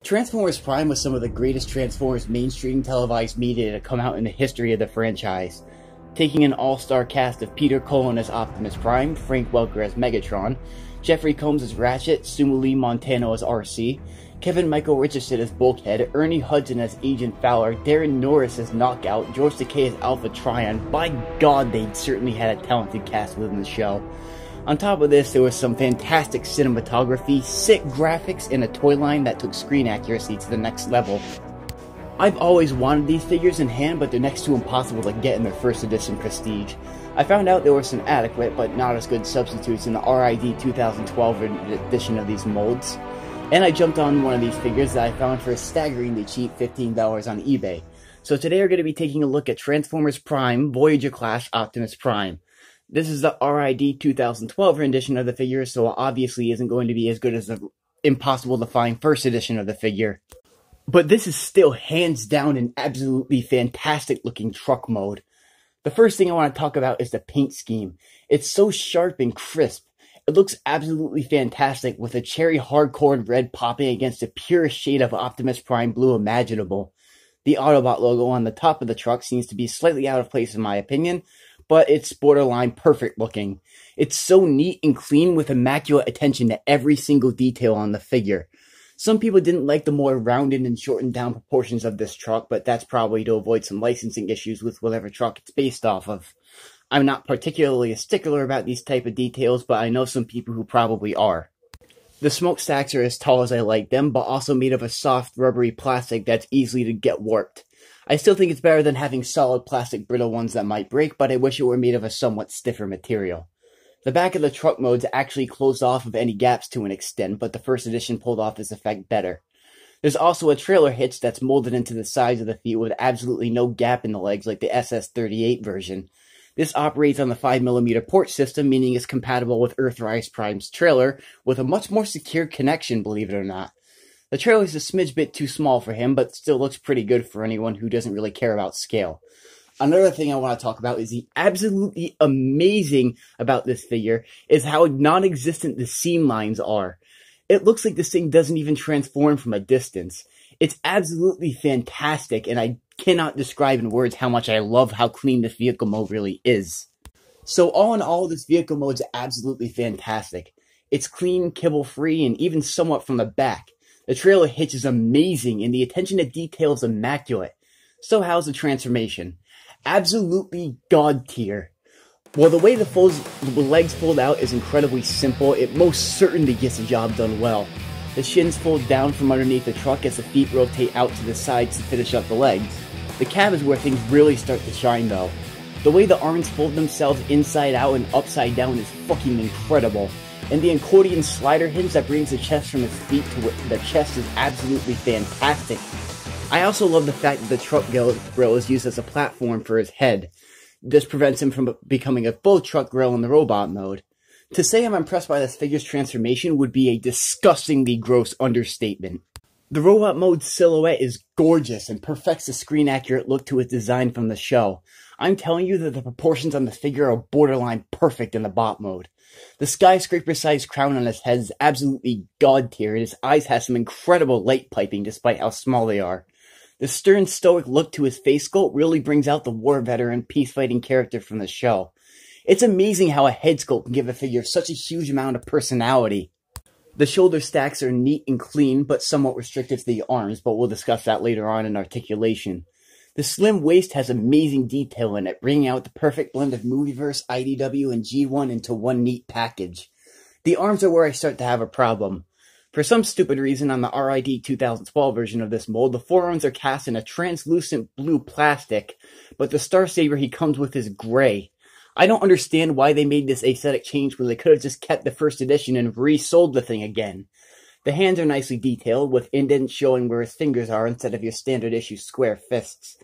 Transformers Prime was some of the greatest Transformers mainstream televised media to come out in the history of the franchise. Taking an all-star cast of Peter Cullen as Optimus Prime, Frank Welker as Megatron, Jeffrey Combs as Ratchet, Sumu Lee Montano as RC, Kevin Michael Richardson as Bulkhead, Ernie Hudson as Agent Fowler, Darren Norris as Knockout, George Takei as Alpha Trion. By God, they certainly had a talented cast within the show. On top of this, there was some fantastic cinematography, sick graphics, and a toy line that took screen accuracy to the next level. I've always wanted these figures in hand, but they're next to impossible to get in their first edition prestige. I found out there were some adequate, but not as good substitutes in the RID 2012 edition of these molds. And I jumped on one of these figures that I found for a staggeringly cheap $15 on eBay. So today we're going to be taking a look at Transformers Prime Voyager Class Optimus Prime. This is the RID 2012 rendition of the figure, so it obviously isn't going to be as good as the impossible to find first edition of the figure. But this is still hands down an absolutely fantastic looking truck mode. The first thing I want to talk about is the paint scheme. It's so sharp and crisp. It looks absolutely fantastic with a cherry hardcore red popping against the purest shade of Optimus Prime blue imaginable. The Autobot logo on the top of the truck seems to be slightly out of place in my opinion, but it's borderline perfect looking. It's so neat and clean with immaculate attention to every single detail on the figure. Some people didn't like the more rounded and shortened down proportions of this truck, but that's probably to avoid some licensing issues with whatever truck it's based off of. I'm not particularly a stickler about these type of details, but I know some people who probably are. The smokestacks are as tall as I like them, but also made of a soft, rubbery plastic that's easily to get warped. I still think it's better than having solid plastic brittle ones that might break, but I wish it were made of a somewhat stiffer material. The back of the truck mode's actually closed off of any gaps to an extent, but the first edition pulled off this effect better. There's also a trailer hitch that's molded into the sides of the feet with absolutely no gap in the legs like the SS-38 version. This operates on the 5mm port system, meaning it's compatible with Earthrise Prime's trailer, with a much more secure connection, believe it or not. The trailer is a smidge bit too small for him, but still looks pretty good for anyone who doesn't really care about scale. Another thing I want to talk about is the absolutely amazing about this figure is how non-existent the seam lines are. It looks like this thing doesn't even transform from a distance. It's absolutely fantastic, and I cannot describe in words how much I love how clean this vehicle mode really is. So all in all, this vehicle mode is absolutely fantastic. It's clean, kibble-free, and even somewhat from the back. The trailer hitch is amazing, and the attention to detail is immaculate. So how's the transformation? Absolutely god tier. While the way the legs fold out is incredibly simple, it most certainly gets the job done well. The shins fold down from underneath the truck as the feet rotate out to the sides to finish up the legs. The cab is where things really start to shine though. The way the arms fold themselves inside out and upside down is fucking incredible. And the accordion slider hinge that brings the chest from his feet to the chest is absolutely fantastic. I also love the fact that the truck grill is used as a platform for his head. This prevents him from becoming a full truck grill in the robot mode. To say I'm impressed by this figure's transformation would be a disgustingly gross understatement. The robot mode silhouette is gorgeous and perfects the screen-accurate look to its design from the show. I'm telling you that the proportions on the figure are borderline perfect in the bot mode. The skyscraper-sized crown on his head is absolutely god tier, and his eyes have some incredible light piping despite how small they are. The stern, stoic look to his face sculpt really brings out the war veteran, peace-fighting character from the show. It's amazing how a head sculpt can give a figure such a huge amount of personality. The shoulder stacks are neat and clean, but somewhat restricted to the arms, but we'll discuss that later on in articulation. The slim waist has amazing detail in it, bringing out the perfect blend of Movieverse, IDW, and G1 into one neat package. The arms are where I start to have a problem. For some stupid reason, on the RID 2012 version of this mold, the forearms are cast in a translucent blue plastic, but the Starsaber he comes with is gray. I don't understand why they made this aesthetic change when they could have just kept the first edition and resold the thing again. The hands are nicely detailed, with indents showing where his fingers are instead of your standard issue square fists.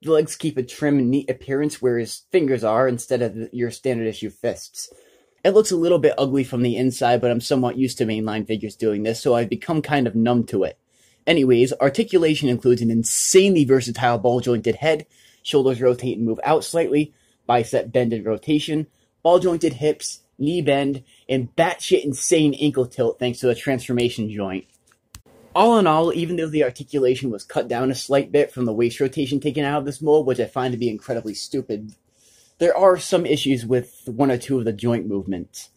The legs keep a trim and neat appearance where his fingers are instead of your standard issue fists. It looks a little bit ugly from the inside, but I'm somewhat used to mainline figures doing this, so I've become kind of numb to it. Anyways, articulation includes an insanely versatile ball-jointed head, shoulders rotate and move out slightly, bicep bend and rotation, ball-jointed hips, knee bend, and batshit insane ankle tilt thanks to the transformation joint. All in all, even though the articulation was cut down a slight bit from the waist rotation taken out of this mold, which I find to be incredibly stupid, there are some issues with one or two of the joint movements.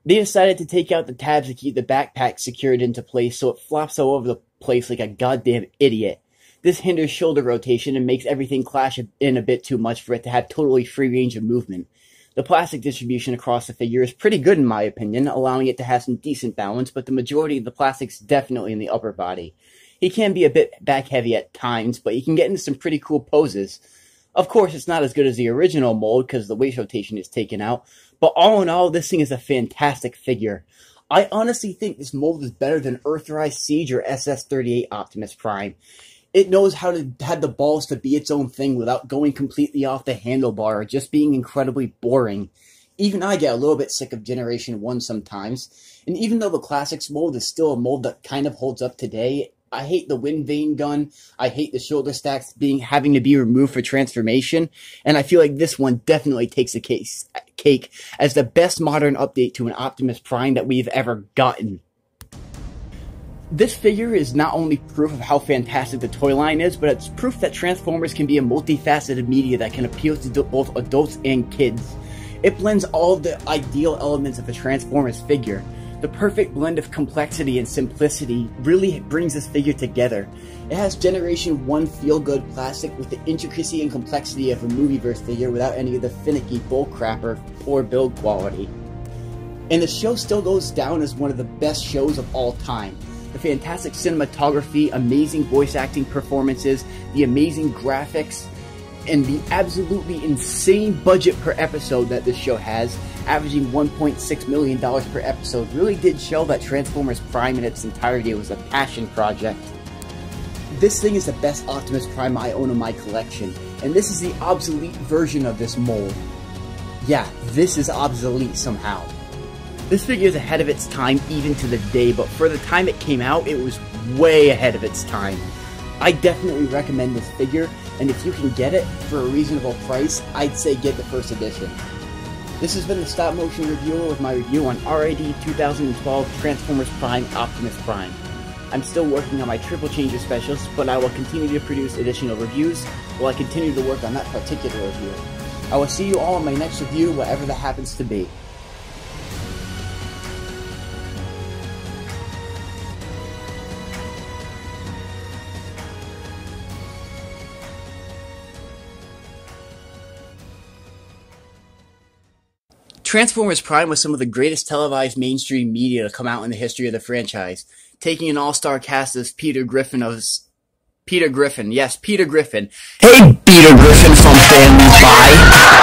They decided to take out the tabs to keep the backpack secured into place so it flops all over the place like a goddamn idiot. This hinders shoulder rotation and makes everything clash in a bit too much for it to have totally free range of movement. The plastic distribution across the figure is pretty good in my opinion, allowing it to have some decent balance, but the majority of the plastic's definitely in the upper body. He can be a bit back heavy at times, but he can get into some pretty cool poses. Of course, it's not as good as the original mold because the waist rotation is taken out, but all in all, this thing is a fantastic figure. I honestly think this mold is better than Earthrise Siege or SS-38 Optimus Prime. It knows how to have the balls to be its own thing without going completely off the handlebar or just being incredibly boring. Even I get a little bit sick of Generation 1 sometimes, and even though the Classics mold is still a mold that kind of holds up today, I hate the wind vane gun, I hate the shoulder stacks having to be removed for transformation, and I feel like this one definitely takes a cake as the best modern update to an Optimus Prime that we've ever gotten. This figure is not only proof of how fantastic the toy line is, but it's proof that Transformers can be a multifaceted media that can appeal to both adults and kids. It blends all of the ideal elements of a Transformers figure. The perfect blend of complexity and simplicity really brings this figure together. It has Generation 1 feel-good plastic with the intricacy and complexity of a Movieverse figure without any of the finicky bullcrap or poor build quality. And the show still goes down as one of the best shows of all time. The fantastic cinematography, amazing voice acting performances, the amazing graphics, and the absolutely insane budget per episode that this show has, averaging $1.6 million per episode, really did show that Transformers Prime in its entirety was a passion project. This thing is the best Optimus Prime I own in my collection, and this is the obsolete version of this mold. Yeah, this is obsolete somehow. This figure is ahead of its time even to the day, but for the time it came out, it was way ahead of its time. I definitely recommend this figure, and if you can get it for a reasonable price, I'd say get the first edition. This has been the Stop Motion Reviewer with my review on RID 2012 Transformers Prime Optimus Prime. I'm still working on my Triple Changer specials, but I will continue to produce additional reviews while I continue to work on that particular review. I will see you all in my next review, whatever that happens to be. Transformers Prime was some of the greatest televised mainstream media to come out in the history of the franchise, taking an all-star cast as Peter Griffin. Yes, Peter Griffin. Hey, Peter Griffin from Family Guy.